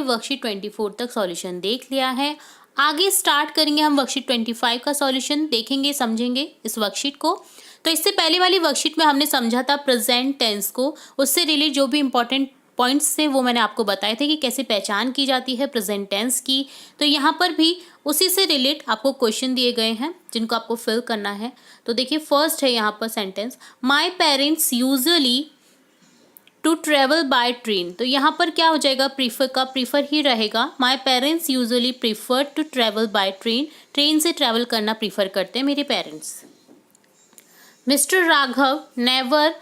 Worksheet 24 तक solution देख लिया है। आगे स्टार्ट करेंगे हम वर्कशीट 25 का सॉल्यूशन, देखेंगे समझेंगे इस वर्कशीट को। तो इससे पहले वाली वर्कशीट में हमने समझा था प्रेजेंट टेंस को, उससे रिलेटेड जो भी इंपॉर्टेंट पॉइंट्स थे वो मैंने आपको बताए थे कि कैसे पहचान की जाती है प्रेजेंट टेंस की। तो यहाँ पर भी उसी से रिलेट आपको क्वेश्चन दिए गए हैं जिनको आपको फिल करना है। तो देखिए फर्स्ट है यहाँ पर sentence, my parents usually to travel by train. तो यहाँ पर क्या हो जाएगा, प्रीफर का प्रीफर ही रहेगा। My parents usually prefer to travel by train, train से ट्रैवल करना प्रीफर करते हैं मेरे parents. Mister Raghav never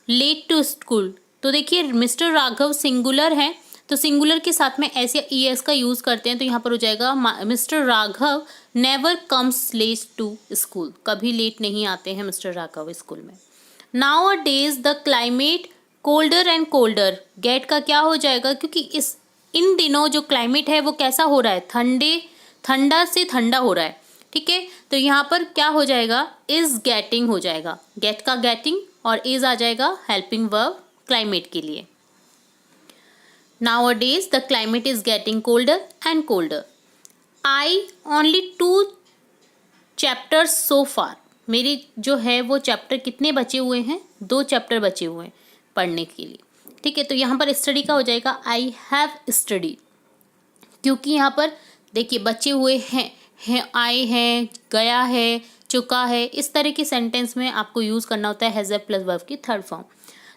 late to school. तो देखिए मिस्टर राघव सिंगुलर है, तो सिंगुलर के साथ में एस या ई एस का यूज़ करते हैं। तो यहाँ पर हो जाएगा mister Raghav never comes late to school, कभी लेट नहीं आते हैं मिस्टर राघव स्कूल में। Nowadays the climate colder and colder, get का क्या हो जाएगा, क्योंकि इन दिनों जो क्लाइमेट है वो कैसा हो रहा है, ठंडा से ठंडा हो रहा है। ठीक है, तो यहाँ पर क्या हो जाएगा, इज गेटिंग हो जाएगा, गेट का गेटिंग और इज आ जाएगा हेल्पिंग वर्ब क्लाइमेट के लिए। Nowadays the climate is getting colder and colder. I only 2 chapters so far. मेरी जो है वो चैप्टर कितने बचे हुए हैं, 2 चैप्टर बचे हुए हैं पढ़ने के लिए। ठीक है, तो यहाँ पर स्टडी का हो जाएगा आई हैव स्टडी, क्योंकि यहाँ पर देखिए बचे हुए हैं आए हैं, गया है, चुका है, इस तरह के सेंटेंस में आपको यूज़ करना होता है हैज़ प्लस वर्ब की थर्ड फॉर्म।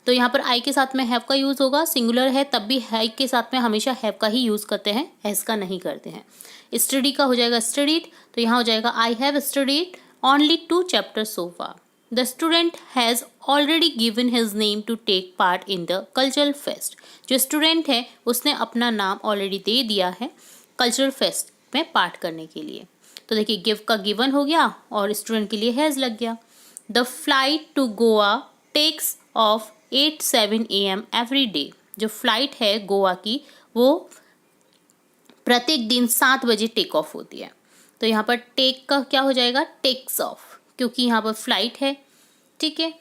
तो यहाँ पर आई के साथ में हैव का यूज़ होगा, सिंगुलर है तब भी है के साथ में हमेशा हैव का ही यूज़ करते हैं, हैज़ का नहीं करते हैं। स्टडी का हो जाएगा स्टडीड, तो यहाँ हो जाएगा I have studied only 2 chapters so far. The student has already given his name to take part in the cultural fest. जो स्टूडेंट है उसने अपना नाम ऑलरेडी दे दिया है कल्चरल फेस्ट में पार्ट करने के लिए। तो देखिए गिव का गिवन हो गया और स्टूडेंट के लिए हैज़ लग गया। The flight to Goa takes off 8-7 AM every day. जो फ्लाइट है गोवा की वो प्रत्येक दिन 7 बजे टेक ऑफ होती है। तो यहाँ पर टेक का क्या हो जाएगा, टेक्स ऑफ, क्योंकि यहाँ पर फ्लाइट है। ठीक है,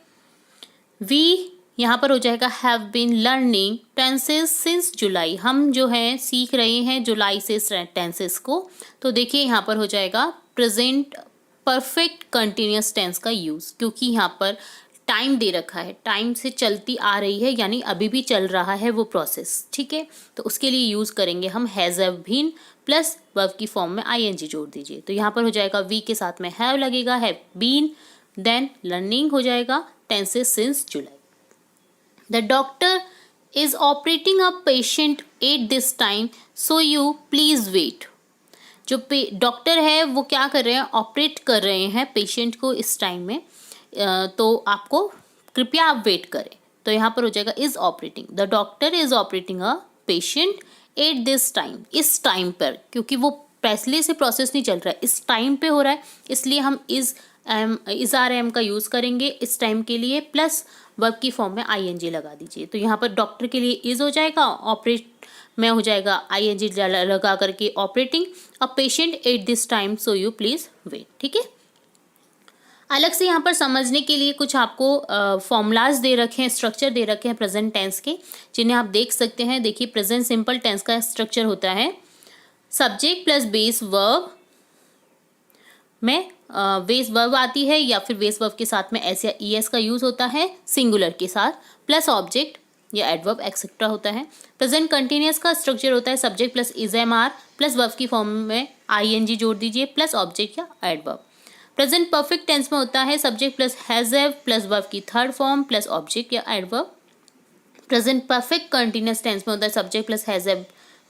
वी यहाँ पर हो जाएगा have been learning tenses since July. हम जो है सीख रहे हैं जुलाई से टेंसेस को। तो देखिए यहाँ पर हो जाएगा प्रेजेंट परफेक्ट कंटिन्यूस टेंस का यूज़, क्योंकि यहाँ पर टाइम दे रखा है, टाइम से चलती आ रही है, यानी अभी भी चल रहा है वो प्रोसेस। ठीक है, तो उसके लिए यूज़ करेंगे हम has have been plus verb की फॉर्म में आईएनजी जोड़ दीजिए। तो यहाँ पर हो जाएगा वी के साथ में हैव लगेगा, हैव बीन, देन लर्निंग हो जाएगा tenses since July. The doctor is operating a patient at this time so you please wait. जो डॉक्टर है वो क्या कर रहे हैं, ऑपरेट कर रहे हैं पेशेंट को इस टाइम में, तो आपको कृपया आप वेट करें। तो यहाँ पर हो जाएगा is operating, the doctor is operating a patient at this time, इस टाइम पर, क्योंकि वो पहले से प्रोसेस नहीं चल रहा है, इस टाइम पे हो रहा है, इसलिए हम इज आर एम का यूज़ करेंगे इस टाइम के लिए, प्लस वर्ब की फॉर्म में आईएनजी लगा दीजिए। तो यहाँ पर डॉक्टर के लिए इज हो जाएगा, ऑपरेट में हो जाएगा आईएनजी लगा करके operating a patient at this time so you please wait. ठीक है, अलग से यहाँ पर समझने के लिए कुछ आपको फॉर्मूलाज दे रखे हैं, स्ट्रक्चर दे रखे हैं प्रेजेंट टेंस के, जिन्हें आप देख सकते हैं। देखिए प्रेजेंट सिंपल टेंस का स्ट्रक्चर होता है सब्जेक्ट प्लस बेस वर्ब में बेस वर्ब आती है, या फिर बेस वर्ब के साथ में एस या ई एस का यूज़ होता है सिंगुलर के साथ, प्लस ऑब्जेक्ट या एडवर्ब एक्सेट्रा होता है। प्रेजेंट कंटिन्यूअस का स्ट्रक्चर होता है subject plus is am are plus verb की फॉर्म में आईएनजी जोड़ दीजिए प्लस ऑब्जेक्ट या एडवर्ब। प्रेजेंट परफेक्ट टेंस में होता है subject plus has have plus verb की थर्ड फॉर्म प्लस ऑब्जेक्ट या adverb. Present perfect continuous tense में होता है subject plus has have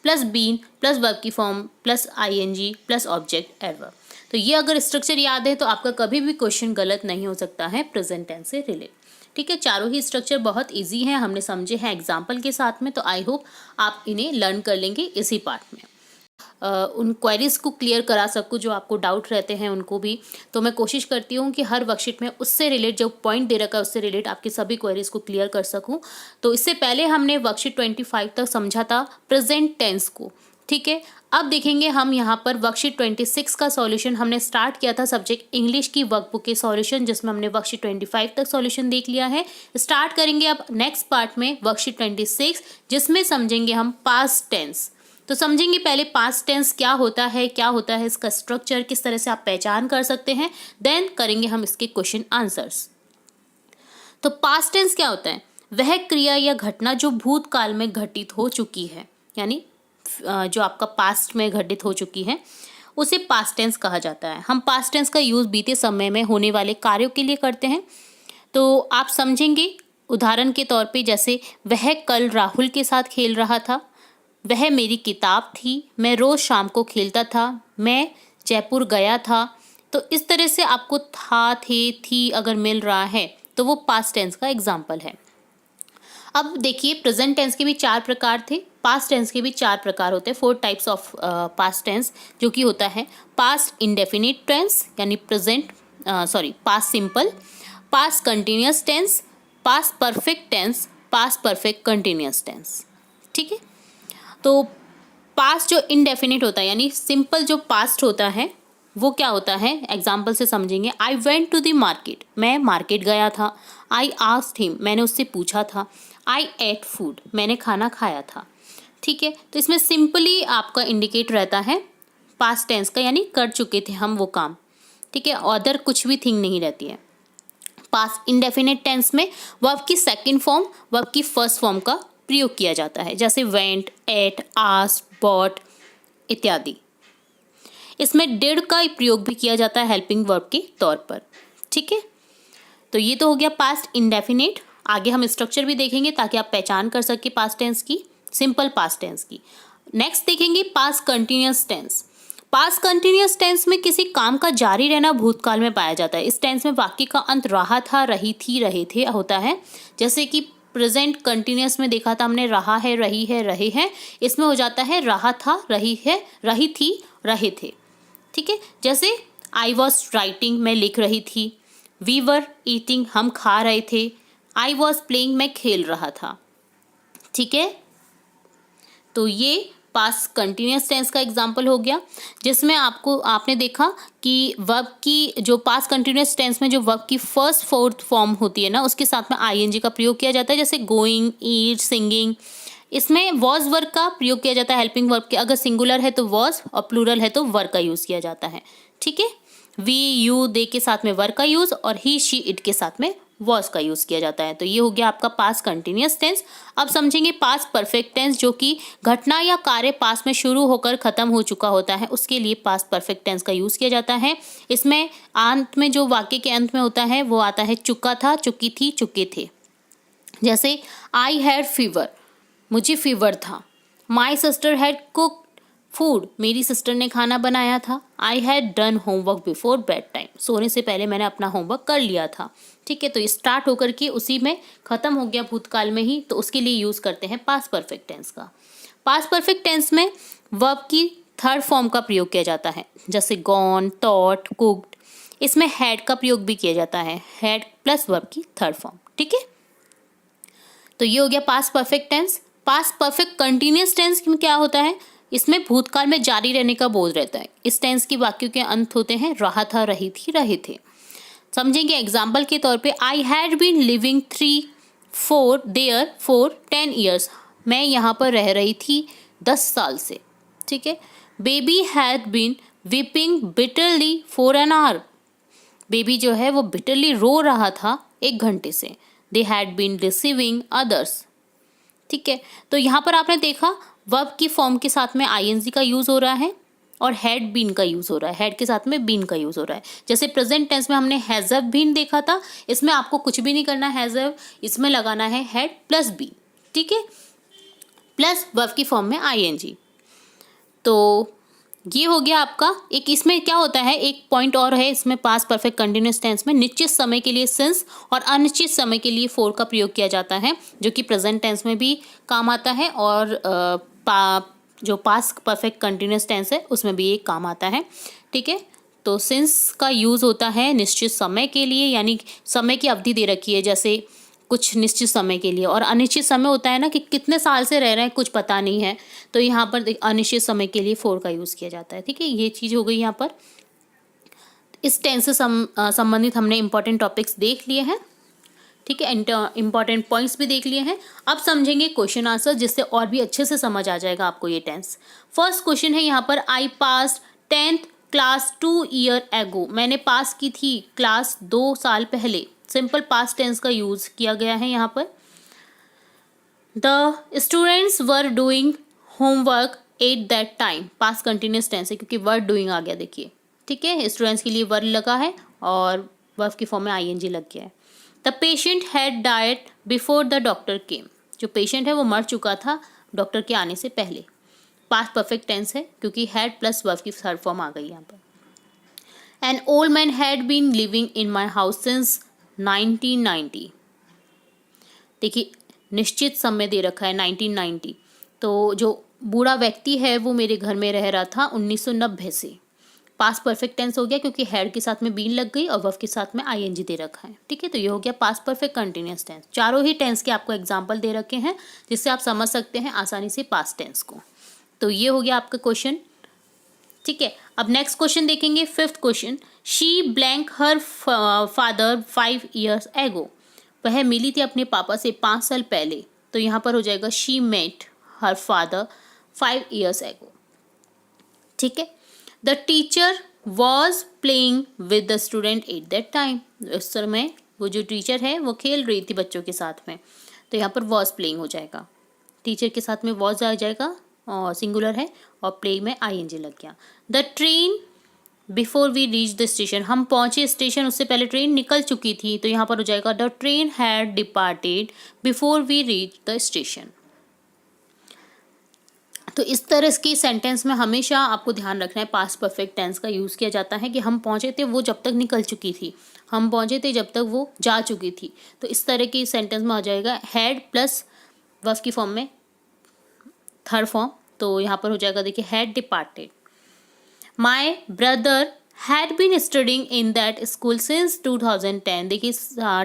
plus been plus verb की form plus ING plus object adverb. तो ये अगर स्ट्रक्चर याद है तो आपका कभी भी क्वेश्चन गलत नहीं हो सकता है प्रेजेंट टेंस से रिलेट। ठीक है, चारों ही स्ट्रक्चर बहुत इजी हैं, हमने समझे हैं एग्जाम्पल के साथ में, तो आई होप आप इन्हें लर्न कर लेंगे इसी पार्ट में। उन क्वेरीज को क्लियर करा सकूँ जो आपको डाउट रहते हैं उनको भी। तो मैं कोशिश करती हूँ कि हर वर्कशीट में उससे रिलेट जो पॉइंट दे रखा है उससे रिलेट आपके सभी क्वेरीज को क्लियर कर सकूँ। तो इससे पहले हमने वर्कशीट 25 तक समझा था प्रेजेंट टेंस को। ठीक है, अब देखेंगे हम यहाँ पर वर्कशीट 26 का सॉल्यूशन। हमने स्टार्ट किया था सब्जेक्ट इंग्लिश की वर्कबुक के सॉल्यूशन, जिसमें हमने वर्कशीट 25 तक सॉल्यूशन देख लिया है। स्टार्ट करेंगे अब नेक्स्ट पार्ट में वर्कशीट 26, जिसमें समझेंगे हम पास्ट टेंस। तो समझेंगे पहले पास्ट टेंस क्या होता है इसका स्ट्रक्चर किस तरह से आप पहचान कर सकते हैं, देन करेंगे हम इसके क्वेश्चन आंसर्स। तो पास्ट टेंस क्या होता है? वह क्रिया या घटना जो भूतकाल में घटित हो चुकी है, यानी जो आपका पास्ट में घटित हो चुकी है उसे पास्ट टेंस कहा जाता है। हम पास्ट टेंस का यूज़ बीते समय में होने वाले कार्यों के लिए करते हैं। तो आप समझेंगे उदाहरण के तौर पे, जैसे वह कल राहुल के साथ खेल रहा था, वह मेरी किताब थी, मैं रोज़ शाम को खेलता था, मैं जयपुर गया था। तो इस तरह से आपको था, थे, थी अगर मिल रहा है तो वो पास्ट टेंस का एग्जाम्पल है। अब देखिए प्रेजेंट टेंस के भी 4 प्रकार थे, पास्ट टेंस के भी 4 प्रकार होते हैं, 4 टाइप्स ऑफ पास्ट टेंस, जो कि होता है पास्ट इंडेफिनिट टेंस यानी past simple, past continuous tense, past perfect tense, past perfect continuous tense. ठीक है, तो पास्ट जो इंडेफिनिट होता है यानी सिंपल जो पास्ट होता है वो क्या होता है, एग्जाम्पल से समझेंगे। I went to the market, मैं मार्केट गया था। आई आस्क्ड हिम, मैंने उससे पूछा था। आई एट फूड, मैंने खाना खाया था। ठीक है, तो इसमें सिंपली आपका इंडिकेट रहता है पास्ट टेंस का, यानी कर चुके थे हम वो काम। ठीक है, अदर कुछ भी थिंग नहीं रहती है। पास्ट इंडेफिनिट टेंस में वर्ब की सेकंड फॉर्म वर्ब की फर्स्ट फॉर्म का प्रयोग किया जाता है, जैसे वेंट, एट, आस्क्ड, बॉट इत्यादि। इसमें डिड का प्रयोग भी किया जाता है हेल्पिंग वर्ब के तौर पर। ठीक है, तो ये तो हो गया पास्ट इंडेफिनिट। आगे हम स्ट्रक्चर भी देखेंगे ताकि आप पहचान कर सके पास्ट टेंस की, सिंपल पास्ट टेंस की। नेक्स्ट देखेंगे past continuous tense. Past continuous tense में किसी काम का जारी रहना भूतकाल में पाया जाता है। इस टेंस में वाक्य का अंत रहा था, रही थी, रहे थे होता है। जैसे कि प्रेजेंट कंटिन्यूअस में देखा था हमने, रहा है, रही है, रहे हैं। इसमें हो जाता है रहा था, रही है, रही थी, रहे थे। ठीक है, जैसे आई वॉज राइटिंग, मैं लिख रही थी। वी वर ईटिंग, हम खा रहे थे। आई वॉज प्लेइंग, मैं खेल रहा था। ठीक है, तो ये पास्ट कंटिन्यूअस टेंस का एग्जाम्पल हो गया, जिसमें आपने देखा कि वर्ब की जो पास्ट कंटिन्यूअस टेंस में जो वर्ब की फर्स्ट फोर्थ फॉर्म होती है ना, उसके साथ में आईएनजी का प्रयोग किया जाता है, जैसे गोइंग, ईट, सिंगिंग। इसमें वॉज वर्ब का प्रयोग किया जाता है हेल्पिंग वर्ब के, अगर सिंगुलर है तो वॉज और प्लूरल है तो वर का यूज़ किया जाता है। ठीक है, वी, यू, दे के साथ में वर का यूज़ और ही, शी, इट के साथ में वॉज का यूज़ किया जाता है। तो ये हो गया आपका पास्ट कंटिन्यूअस टेंस। अब समझेंगे पास्ट परफेक्ट टेंस, जो कि घटना या कार्य पास्ट में शुरू होकर खत्म हो चुका होता है, उसके लिए पास्ट परफेक्ट टेंस का यूज़ किया जाता है। इसमें अंत में जो वाक्य के अंत में होता है वो आता है चुका था, चुकी थी, चुके थे। जैसे आई हैड फीवर, मुझे फीवर था। My sister had cooked food, मेरी सिस्टर ने खाना बनाया था। I had done homework before bed time, सोने से पहले मैंने अपना होमवर्क कर लिया था। ठीक है, तो ये स्टार्ट होकर के उसी में ख़त्म हो गया भूतकाल में ही, तो उसके लिए यूज़ करते हैं पास्ट परफेक्ट टेंस का। पास्ट परफेक्ट टेंस में वर्ब की थर्ड फॉर्म का प्रयोग किया जाता है, जैसे गॉन, थॉट, कुक्ड। इसमें हैड का प्रयोग भी किया जाता है, हैड प्लस वर्ब की थर्ड फॉर्म। ठीक है, तो ये हो गया past perfect tense. Past perfect continuous tense में क्या होता है, इसमें भूतकाल में जारी रहने का बोध रहता है। इस टेंस की वाक्यों के अंत होते हैं रहा था, रही थी, रहे थे। समझेंगे एग्जाम्पल के तौर पे, I had been living 3-4 there for 10 years, मैं यहाँ पर रह रही थी 10 साल से। ठीक है, baby had been weeping bitterly for an hour, baby जो है वो बिटरली रो रहा था 1 घंटे से। They had been deceiving others. ठीक है, तो यहाँ पर आपने देखा वर्ब की फॉर्म के साथ में आईएनजी का यूज़ हो रहा है और हैड बीन का यूज़ हो रहा है, हैड के साथ में बीन का यूज़ हो रहा है। जैसे प्रेजेंट टेंस में हमने हैज़ बीन देखा था, इसमें आपको कुछ भी नहीं करना, हैज़, इसमें लगाना है हैड प्लस बीन। ठीक है, प्लस वर्ब की फॉर्म में आईएनजी। तो ये हो गया आपका एक। इसमें क्या होता है, एक पॉइंट और है इसमें पास्ट परफेक्ट कंटिन्यूअस टेंस में, निश्चित समय के लिए सिंस और अनिश्चित समय के लिए फॉर का प्रयोग किया जाता है, जो कि प्रेजेंट टेंस में भी काम आता है और जो पास्ट परफेक्ट कंटिन्यूअस टेंस है उसमें भी एक काम आता है। ठीक है, तो सिंस का यूज़ होता है निश्चित समय के लिए, यानी समय की अवधि दे रखी है जैसे कुछ निश्चित समय के लिए, और अनिश्चित समय होता है ना कि कितने साल से रह रहे हैं कुछ पता नहीं है, तो यहाँ पर अनिश्चित समय के लिए फॉर का यूज़ किया जाता है। ठीक है, ये चीज़ हो गई यहाँ पर। इस टेंस से संबंधित हमने इंपॉर्टेंट टॉपिक्स देख लिए हैं। ठीक है, इंपॉर्टेंट पॉइंट्स भी देख लिए हैं। अब समझेंगे क्वेश्चन आंसर, जिससे और भी अच्छे से समझ आ जाएगा आपको ये टेंस। फर्स्ट क्वेश्चन है यहाँ पर, आई पास 10th क्लास 2 ईयर एगो। मैंने पास की थी क्लास 2 साल पहले। सिंपल पास्ट टेंस का यूज किया गया है यहाँ पर। The students were doing homework at that time. Past continuous tense है क्योंकि वर डूइंग आ गया, देखिए, ठीक है। स्टूडेंट्स के लिए वर लगा है और वर्ब की फॉर्म में आईएनजी लग गया है। The patient had died before the doctor केम। जो पेशेंट है वो मर चुका था डॉक्टर के आने से पहले। पास्ट परफेक्ट टेंस है क्योंकि हैड प्लस वर्ब की थर्ड फॉर्म आ गई यहाँ पर। An old man had been living in my house since 1990। देखिए, निश्चित समय दे रखा है 1990, तो जो बूढ़ा व्यक्ति है वो मेरे घर में रह रहा था 1990 से। पास्ट परफेक्ट टेंस हो गया क्योंकि हैड के साथ में बीन लग गई और वर्ब के साथ में आईएनजी दे रखा है, ठीक है। तो ये हो गया पास्ट परफेक्ट कंटिन्यूअस टेंस। चारों ही टेंस के आपको एग्जांपल दे रखे हैं जिससे आप समझ सकते हैं आसानी से पास्ट टेंस को। तो ये हो गया आपका क्वेश्चन, ठीक है। अब नेक्स्ट क्वेश्चन देखेंगे, fifth question. She blank her father 5 years एगो। वह मिली थी अपने पापा से 5 साल पहले। तो यहाँ पर हो जाएगा she met her father 5 years ago, ठीक है। The teacher was playing with the student at that time. उस समय वो जो टीचर है वो खेल रही थी बच्चों के साथ में। तो यहाँ पर वॉज प्लेइंग हो जाएगा, टीचर के साथ में वॉज आ जाएगा और सिंगुलर है और प्ले में आईएनजी लग गया। The train before we reach the station. हम पहुंचे स्टेशन, उससे पहले ट्रेन निकल चुकी थी। तो यहाँ पर हो जाएगा the train had departed before we reach the station. तो इस तरह की सेंटेंस में हमेशा आपको ध्यान रखना है पास्ट परफेक्ट टेंस का यूज़ किया जाता है कि हम पहुंचे थे वो जब तक निकल चुकी थी, हम पहुंचे थे जब तक वो जा चुकी थी। तो इस तरह की सेंटेंस में आ जाएगा हैड प्लस वर्ब की फॉर्म में थर्ड फॉर्म। तो यहाँ पर हो जाएगा, देखिए, had departed. My brother had been studying in that school since 2010। देखिए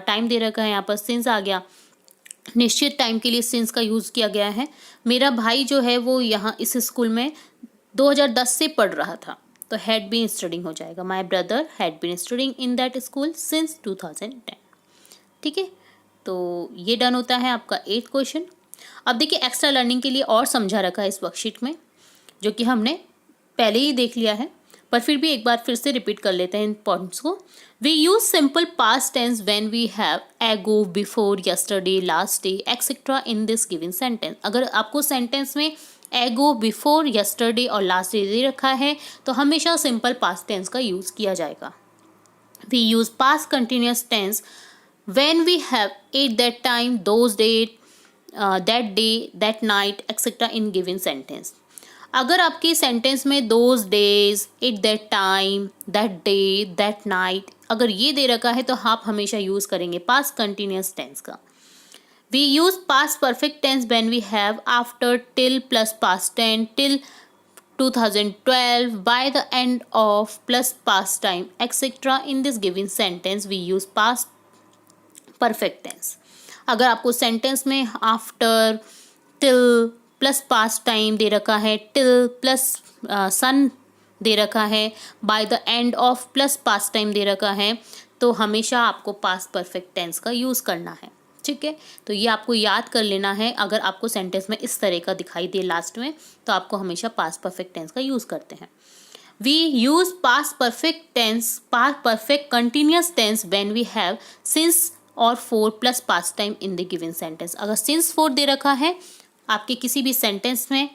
टाइम दे रखा है यहाँ पर, सिंस आ गया, निश्चित टाइम के लिए सिंस का यूज़ किया गया है। मेरा भाई जो है वो यहाँ इस स्कूल में 2010 से पढ़ रहा था। तो हैड बीन स्टडिंग हो जाएगा, my brother had been studying in that school since 2010, ठीक है। तो ये डन होता है आपका 8th क्वेश्चन। अब देखिए एक्स्ट्रा लर्निंग के लिए और समझा रखा है इस वर्कशीट में, जो कि हमने पहले ही देख लिया है, पर फिर भी एक बार फिर से रिपीट कर लेते हैं इन पॉइंट्स को। We use simple past tense when we have ago, before, yesterday, last day etcetera in this given sentence. अगर आपको सेंटेंस में एगो, बिफोर, यस्टरडे और लास्ट डे दे रखा है तो हमेशा सिंपल पास्ट टेंस का यूज़ किया जाएगा। We use past continuous tense when we have at that time, those date, that day, that night etcetera in given sentence. अगर आपके सेंटेंस में those days, eight that time, that day, that night अगर ये दे रखा है तो आप हमेशा यूज़ करेंगे पास्ट कंटिन्यूस टेंस का। We use past perfect tense when we have after, till plus past tense, till 2012, by the end of plus past time etc. in this given sentence we use past perfect tense। अगर आपको sentence में after, till plus past time दे रखा है, till plus सन दे रखा है, by the end of plus past time दे रखा है, तो हमेशा आपको पास्ट परफेक्ट टेंस का यूज़ करना है, ठीक है। तो ये आपको याद कर लेना है। अगर आपको सेंटेंस में इस तरह का दिखाई दे लास्ट में तो आपको हमेशा पास्ट परफेक्ट टेंस का यूज़ करते हैं। We use past perfect tense, past perfect continuous tense when we have since और for plus past time in the given sentence. अगर सिंस फोर दे रखा है आपके किसी भी सेंटेंस में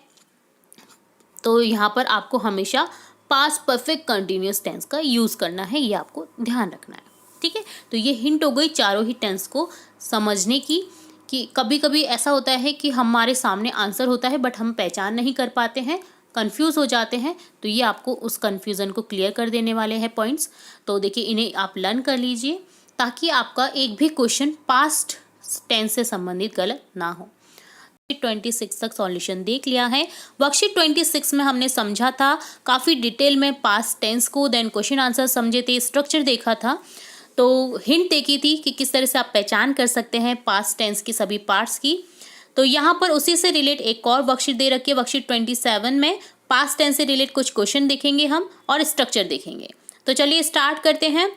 तो यहाँ पर आपको हमेशा पास्ट परफेक्ट कंटिन्यूस टेंस का यूज़ करना है, ये आपको ध्यान रखना है, ठीक है। तो ये हिंट हो गई चारों ही टेंस को समझने की कि कभी कभी ऐसा होता है कि हमारे सामने आंसर होता है बट हम पहचान नहीं कर पाते हैं, कंफ्यूज हो जाते हैं। तो ये आपको उस कन्फ्यूज़न को क्लियर कर देने वाले हैं पॉइंट्स। तो देखिए इन्हें आप लर्न कर लीजिए ताकि आपका एक भी क्वेश्चन पास्ट टेंस से संबंधित गलत ना हो। 26 तक सॉल्यूशन देख लिया है। वर्कशीट 26 में हमने समझा था काफ़ी डिटेल में पास्ट टेंस को, देन क्वेश्चन आंसर समझे थे, स्ट्रक्चर देखा था, तो हिंट देखी थी कि किस तरह से आप पहचान कर सकते हैं पास्ट टेंस की सभी पार्ट्स की। तो यहाँ पर उसी से रिलेट एक और वर्कशीट दे रखी है। वर्कशीट 27 में पास्ट टेंस से रिलेट कुछ क्वेश्चन देखेंगे हम और स्ट्रक्चर देखेंगे। तो चलिए स्टार्ट करते हैं।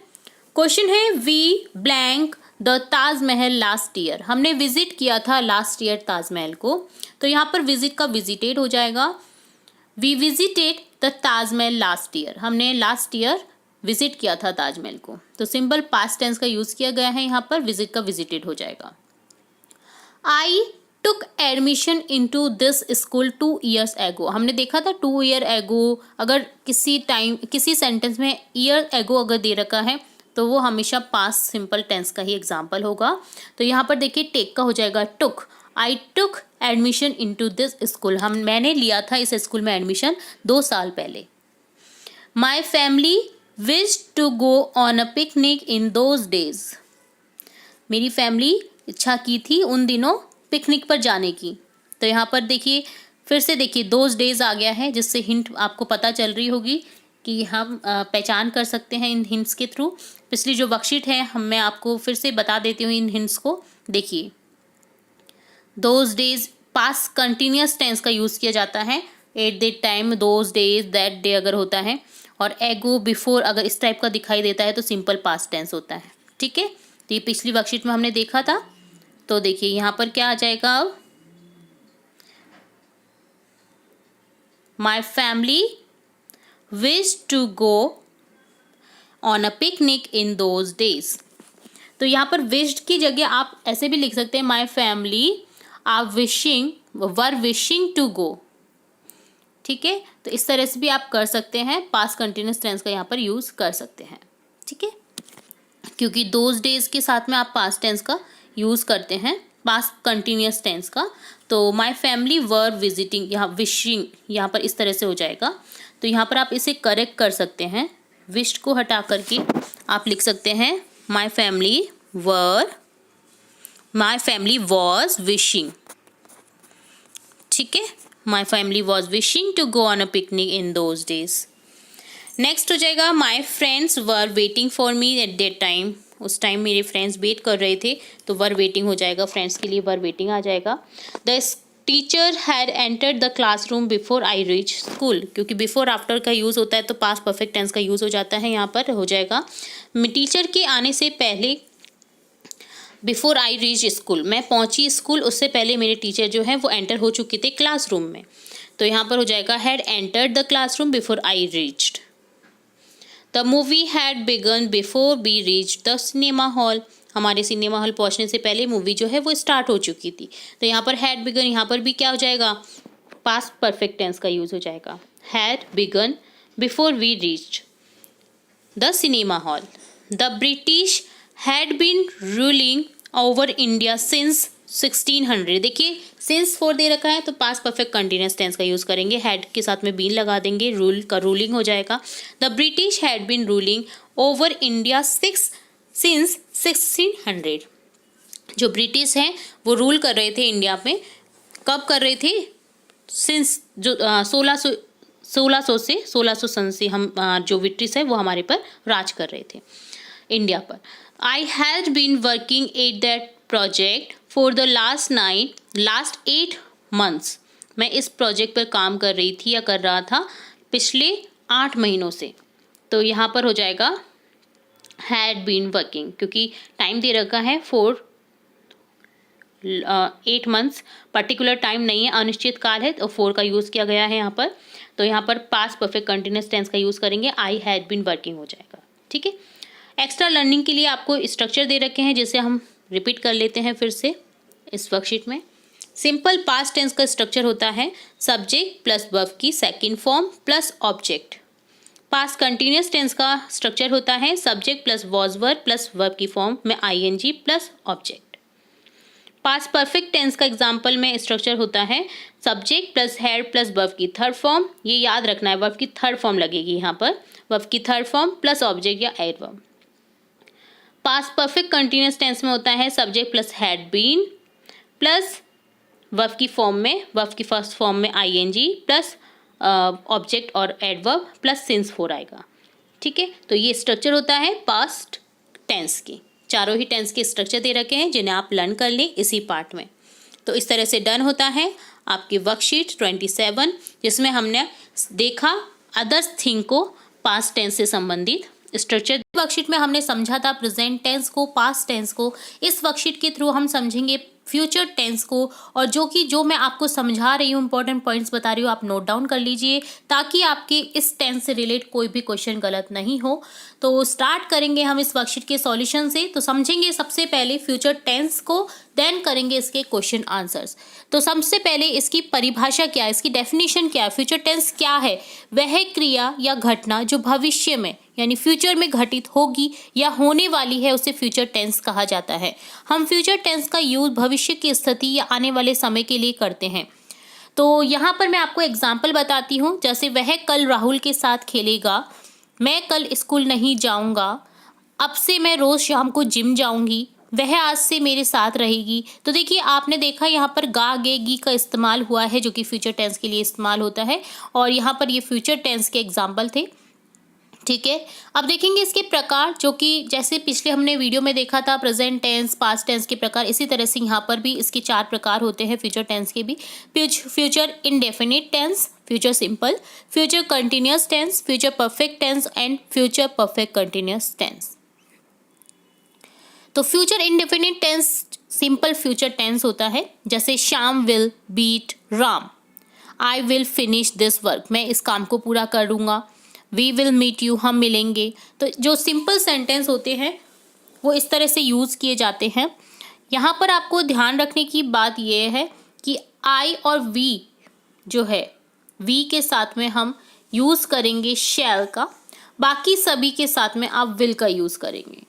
क्वेश्चन है we blank the Taj Mahal last year, हमने विजिट किया था लास्ट ईयर ताजमहल को, तो यहाँ पर विजिट का विजिटेड हो जाएगा। We visited the Taj Mahal last year, हमने लास्ट ईयर विजिट किया था ताजमहल को, तो सिंपल पास्ट टेंस का यूज किया गया है यहाँ पर, विजिट का विजिटेड हो जाएगा। I took admission into this school 2 years एगो, हमने देखा था 2 year एगो, अगर किसी सेंटेंस में ईयर एगो अगर दे रखा है तो वो हमेशा पास्ट सिंपल टेंस का ही एग्जाम्पल होगा। तो यहाँ पर देखिए टेक का हो जाएगा took, I took admission into this school, मैंने लिया था इस स्कूल में एडमिशन 2 साल पहले। My family wish to go on a picnic in those days, मेरी फैमिली इच्छा की थी उन दिनों पिकनिक पर जाने की। तो यहाँ पर देखिए फिर से देखिए दोज डेज आ गया है, जिससे हिंट आपको पता चल रही होगी कि हम पहचान कर सकते हैं इन हिंट्स के थ्रू। पिछली जो वर्कशीट है मैं आपको फिर से बता देती हूँ इन हिंट्स को। देखिए those days past continuous tense का यूज़ किया जाता है, at that time, those days, that day अगर होता है, और एगो, बिफोर अगर इस टाइप का दिखाई देता है तो सिंपल पास्ट टेंस होता है। ठीक है, तो ये पिछली वर्कशीट में हमने देखा था। तो देखिए यहाँ पर क्या आ जाएगा अब, my family wish to go on a picnic in those days. तो यहाँ पर विश्ड की जगह आप ऐसे भी लिख सकते हैं, my family are wishing to go. ठीक है, तो इस तरह से भी आप कर सकते हैं, पास्ट कंटिन्यूस टेंस का यहाँ पर यूज़ कर सकते हैं। ठीक है, क्योंकि दोज डेज के साथ में आप पास्ट टेंस का यूज़ करते हैं, पास्ट कंटिन्यूस टेंस का। तो माई फैमिली वर विजिटिंग, यहाँ विशिंग यहाँ पर इस तरह से हो जाएगा। तो यहाँ पर आप इसे करेक्ट कर सकते हैं, विश्ड को हटा करके आप लिख सकते हैं माई फैमिली वॉज विशिंग। ठीक है, my family was wishing to go on a picnic in those days. Next हो जाएगा my friends were waiting for me at that time, उस टाइम मेरे फ्रेंड्स वेट कर रहे थे, तो वर वेटिंग हो जाएगा, फ्रेंड्स के लिए वर वेटिंग आ जाएगा। The teacher had entered the classroom before I reach school, क्योंकि बिफोर आफ्टर का यूज़ होता है तो पास्ट परफेक्ट टेंस का यूज़ हो जाता है, यहाँ पर हो जाएगा टीचर के आने से पहले, बिफोर आई रीच स्कूल, मैं पहुँची स्कूल उससे पहले मेरे टीचर जो हैं वो एंटर हो चुके थे क्लासरूम में। तो यहाँ पर हो जाएगा had entered the classroom before I reached. The movie had begun before we reach the cinema hall, हमारे सिनेमा हॉल पहुंचने से पहले मूवी जो है वो स्टार्ट हो चुकी थी। तो यहाँ पर हैड बिगन, यहाँ पर भी क्या हो जाएगा, पास्ट परफेक्ट टेंस का यूज़ हो जाएगा, had begun before we reach the cinema hall. The British had been ruling over India since 1600, देखिए सिंस 4 दे रखा है तो पास्ट परफेक्ट कंटिन्यूस टेंस का यूज़ करेंगे, हैड के साथ में बीन लगा देंगे, रूल का रूलिंग हो जाएगा। The British had been ruling over India since 1600, जो ब्रिटिश हैं वो रूल कर रहे थे इंडिया में, कब कर रहे थे, सिंस जो 1600 से 1600 सन से हम जो ब्रिटिश है वो हमारे पर राज कर रहे थे इंडिया पर। I had been working at that project for the last 8 months, मैं इस प्रोजेक्ट पर काम कर रही थी या कर रहा था पिछले 8 महीनों से। तो यहाँ पर हो जाएगा हैड बीन वर्किंग, क्योंकि टाइम दे रखा है 8 months, पर्टिकुलर टाइम नहीं है, अनिश्चित काल है, तो 4 का यूज़ किया गया है यहाँ पर। तो यहाँ पर पास्ट परफेक्ट कंटिन्यूस टेंस का यूज़ करेंगे, आई हैड बीन वर्किंग हो जाएगा। ठीक है, एक्स्ट्रा लर्निंग के लिए आपको स्ट्रक्चर दे रखे हैं, जिसे हम रिपीट कर लेते हैं फिर से इस वर्कशीट में। सिंपल पास्ट टेंस का स्ट्रक्चर होता है सब्जेक्ट प्लस वर्ब की second form plus object. Past continuous tense का स्ट्रक्चर होता है subject plus was verb plus verb की फॉर्म में ING plus object. Past perfect tense का एग्जाम्पल में स्ट्रक्चर होता है subject plus had plus verb की थर्ड फॉर्म, ये याद रखना है, वर्ब की थर्ड फॉर्म लगेगी यहाँ पर, वर्ब की थर्ड फॉर्म प्लस ऑब्जेक्ट या adverb. Past perfect continuous tense में होता है subject plus had been plus verb की फॉर्म में, वर्ब की फर्स्ट फॉर्म में आईएनजी प्लस ऑब्जेक्ट और एडवर्ब प्लस सिंस 4 आएगा। ठीक है, तो ये स्ट्रक्चर होता है पास्ट टेंस की। चारों ही टेंस के स्ट्रक्चर दे रखे हैं जिन्हें आप लर्न कर लें इसी पार्ट में। तो इस तरह से डन होता है आपकी वर्कशीट 27, जिसमें हमने देखा अदर्स थिंग को पास्ट टेंस से संबंधित स्ट्रक्चर वर्कशीट में हमने समझा था प्रेजेंट टेंस को, पास्ट टेंस को। इस वर्कशीट के थ्रू हम समझेंगे फ्यूचर टेंस को, और जो मैं आपको समझा रही हूँ, इंपॉर्टेंट पॉइंट्स बता रही हूँ, आप नोट डाउन कर लीजिए ताकि आपके इस टेंस से रिलेट कोई भी क्वेश्चन गलत नहीं हो। तो स्टार्ट करेंगे हम इस वर्कशीट के सॉल्यूशन से। तो समझेंगे सबसे पहले फ्यूचर टेंस को, देन करेंगे इसके क्वेश्चन आंसर्स। तो सबसे पहले इसकी परिभाषा क्या है, इसकी डेफिनेशन क्या है। फ्यूचर टेंस क्या है? वह क्रिया या घटना जो भविष्य में यानी फ्यूचर में घटित होगी या होने वाली है, उसे फ्यूचर टेंस कहा जाता है। हम फ्यूचर टेंस का यूज भविष्य की स्थिति या आने वाले समय के लिए करते हैं। तो यहाँ पर मैं आपको एग्जाम्पल बताती हूँ। जैसे वह कल राहुल के साथ खेलेगा, मैं कल स्कूल नहीं जाऊँगा, अब से मैं रोज़ शाम को जिम जाऊँगी, वह आज से मेरे साथ रहेगी। तो देखिए आपने देखा यहाँ पर गा गे गी का इस्तेमाल हुआ है जो कि फ्यूचर टेंस के लिए इस्तेमाल होता है, और यहाँ पर ये फ्यूचर टेंस के एग्जाम्पल थे। ठीक है, अब देखेंगे इसके प्रकार, जो कि जैसे पिछले हमने वीडियो में देखा था प्रेजेंट टेंस, पास्ट टेंस के प्रकार, इसी तरह से यहाँ पर भी इसके 4 प्रकार होते हैं फ्यूचर टेंस के भी। Future indefinite tense, future simple, future continuous tense, future perfect tense and future perfect continuous tense. तो future indefinite tense simple future tense होता है। जैसे Shyam will beat Ram, I will finish this work, मैं इस काम को पूरा करूँगा। वी विल मीट यू, हम मिलेंगे। तो जो सिंपल सेंटेंस होते हैं वो इस तरह से यूज़ किए जाते हैं। यहाँ पर आपको ध्यान रखने की बात यह है कि आई और वी जो है, वी के साथ में हम यूज़ करेंगे शैल का, बाकी सभी के साथ में आप विल का यूज़ करेंगे।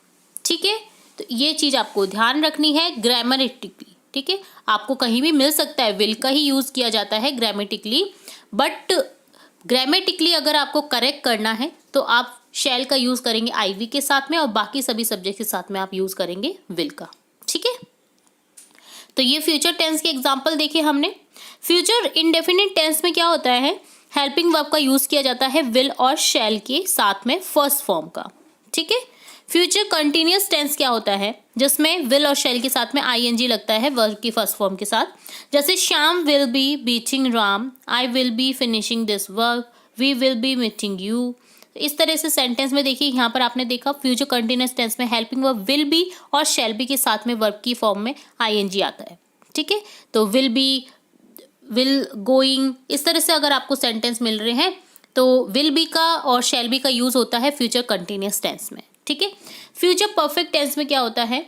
ठीक है, तो ये चीज़ आपको ध्यान रखनी है ग्रामेटिकली। ठीक है, आपको कहीं भी मिल सकता है विल का ही यूज़ किया जाता है ग्रामेटिकली, बट ग्रामेटिकली अगर आपको करेक्ट करना है तो आप शैल का यूज़ करेंगे आईवी के साथ में, और बाकी सभी सब्जेक्ट के साथ में आप यूज़ करेंगे विल का। ठीक है, तो ये फ्यूचर टेंस के एग्जांपल देखे हमने। फ्यूचर इंडेफिनिट टेंस में क्या होता है, हेल्पिंग वर्ब का यूज़ किया जाता है विल और शैल के साथ में फर्स्ट फॉर्म का। ठीक है, फ्यूचर कंटिन्यूअस टेंस क्या होता है, जिसमें विल और शैल के साथ में आईएनजी लगता है वर्ब की फर्स्ट फॉर्म के साथ। जैसे Shyam will be beating Ram, I will be finishing this work, we will be meeting you. इस तरह से सेंटेंस में देखिए यहाँ पर आपने देखा फ्यूचर कंटिन्यूअस टेंस में हेल्पिंग वर्ब विल बी और शैल बी के साथ में वर्ब की फॉर्म में आईएनजी आता है। ठीक है, तो विल बी, विल गोइंग, इस तरह से अगर आपको सेंटेंस मिल रहे हैं तो विल बी का और शैल बी का यूज होता है फ्यूचर कंटिन्यूअस टेंस में। ठीक है, फ्यूचर परफेक्ट टेंस में क्या होता है,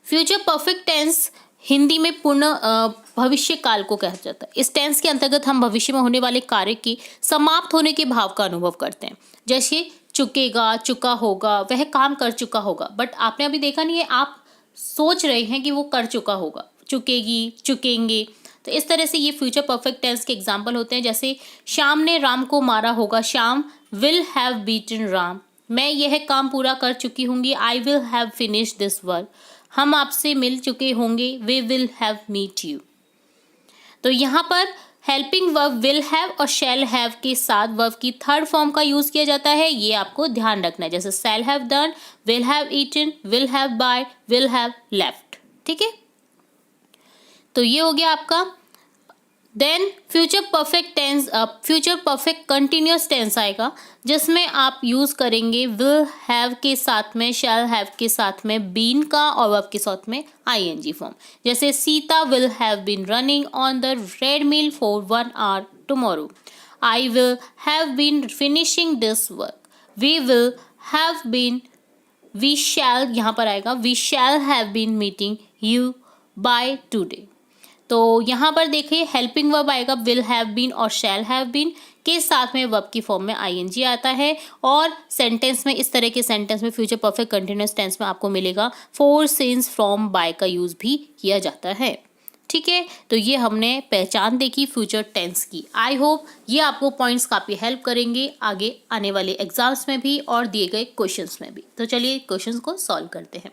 फ्यूचर परफेक्ट टेंस हिंदी में पूर्ण भविष्य काल को कहा जाता है। इस टेंस के अंतर्गत हम भविष्य में होने वाले कार्य के समाप्त होने के भाव का अनुभव करते हैं। जैसे चुकेगा, चुका होगा, वह काम कर चुका होगा, बट आपने अभी देखा नहीं है, आप सोच रहे हैं कि वो कर चुका होगा, चुकेगी, चुकेंगे। तो इस तरह से ये फ्यूचर परफेक्ट टेंस के एग्जाम्पल होते हैं। जैसे श्याम ने राम को मारा होगा, Shyam will have beaten Ram, मैं यह काम पूरा कर चुकी होंगी, आई will have finish this work, हम आपसे मिल चुके होंगे, वे विल हैव मीट यू। तो यहाँ पर हेल्पिंग वर्ब विल हैव और शैल हैव के साथ वर्ब की थर्ड फॉर्म का यूज किया जाता है, ये आपको ध्यान रखना है। जैसे shall have done, will have eaten, will have buy, will have left. ठीक है, तो ये हो गया आपका। Then future perfect tense, future perfect continuous tense आएगा, जिसमें आप यूज़ करेंगे विल हैव के साथ में, शैल हैव के साथ में बीन का, और वर्ब के साथ में आईएनजी फॉर्म। जैसे Sita will have been running on the treadmill for 1 hour tomorrow, I will have been finishing this work, we will have been, we shall यहाँ पर आएगा, we shall have been meeting you by today. तो यहाँ पर देखिए helping verb आएगा will have been और shall have been के साथ में वर्ब की फॉर्म में आईएनजी आता है, और सेंटेंस में, इस तरह के सेंटेंस में फ्यूचर परफेक्ट कंटिन्यूअस टेंस में आपको मिलेगा फोर, सिंस, फ्रॉम, बाय का यूज भी किया जाता है। ठीक है, तो ये हमने पहचान देखी फ्यूचर टेंस की। आई होप ये आपको पॉइंट्स काफ़ी हेल्प करेंगे आगे आने वाले एग्जाम्स में भी और दिए गए क्वेश्चंस में भी। तो चलिए क्वेश्चंस को सॉल्व करते हैं।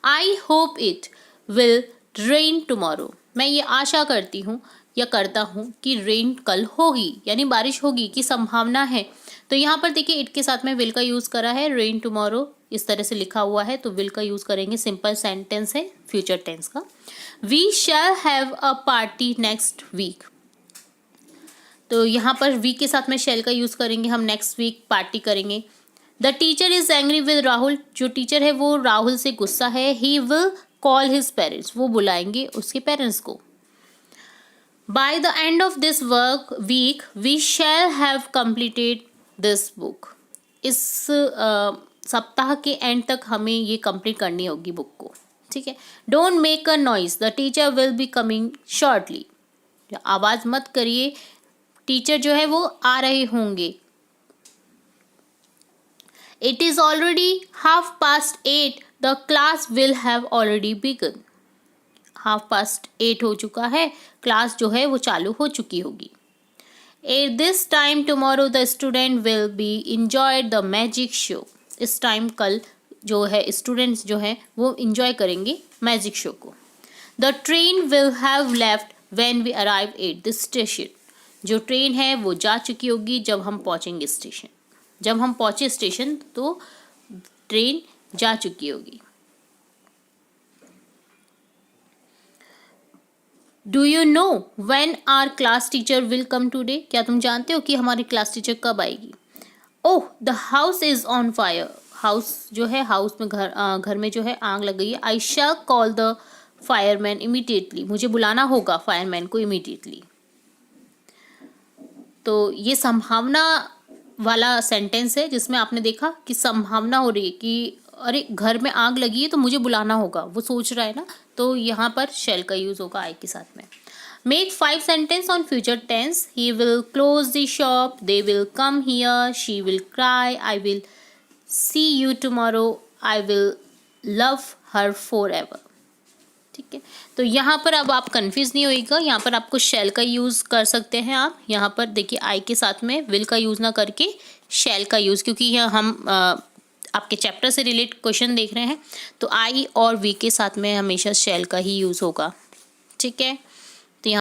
I hope it will rain tomorrow, मैं ये आशा करती हूँ या करता हूँ कि रेन कल होगी, यानी बारिश होगी की संभावना है। तो यहाँ पर देखिए इट के साथ में विल का यूज़ करा है, रेन टुमारो इस तरह से लिखा हुआ है, तो विल का यूज़ करेंगे, सिंपल सेंटेंस है फ्यूचर टेंस का। We shall have a party next week, तो यहाँ पर वी के साथ में शैल का यूज़ करेंगे हम, नेक्स्ट वीक पार्टी करेंगे। The teacher is angry with Rahul, जो टीचर है वो राहुल से गुस्सा है। He will call his parents, वो बुलाएंगे उसके पेरेंट्स को। By the end of this work week we shall have completed this book, इस सप्ताह के एंड तक हमें ये कंप्लीट करनी होगी बुक को, ठीक है। Don't make a noise, the teacher will be coming shortly, आवाज़ मत करिए, टीचर जो है वो आ रहे होंगे। It is already 8:30, the class will have already begun, 8:30 हो चुका है, क्लास जो है वो चालू हो चुकी होगी। At this time tomorrow the student will be enjoy the magic show, इस टाइम कल जो है स्टूडेंट्स जो है वो इंजॉय करेंगे मैजिक शो को। The train will have left when we arrive at the station, जो ट्रेन है वो जा चुकी होगी जब हम पहुंचेंगे स्टेशन, जब हम पहुंचे स्टेशन तो ट्रेन जा चुकी होगी। Do you know when our class teacher will come today, क्या तुम जानते हो कि हमारी क्लास टीचर कब आएगी। ओह the house is on fire, house जो है हाउस में घर में जो है आग लग गई है। आई शैल कॉल द फायरमैन इमीडिएटली, मुझे बुलाना होगा फायरमैन को इमीडिएटली। तो ये संभावना वाला सेंटेंस है जिसमें आपने देखा कि संभावना हो रही है कि अरे घर में आग लगी है तो मुझे बुलाना होगा, वो सोच रहा है ना, तो यहाँ पर शैल का यूज होगा आई के साथ में। Make 5 sentence on future tense, he will close the shop, they will come here, she will cry, I will see you tomorrow, I will love her for ever, ठीक है। तो यहाँ पर अब आप कंफ्यूज नहीं होइएगा, यहाँ पर आपको शैल का यूज़ कर सकते हैं आप। यहाँ पर देखिए आई के साथ में विल का यूज़ ना करके शैल का यूज़, क्योंकि यह हम आपके चैप्टर से रिलेटेड क्वेश्चन देख रहे हैं, तो आई और वी के साथ में हमेशा शैल का ही यूज़ होगा, ठीक है।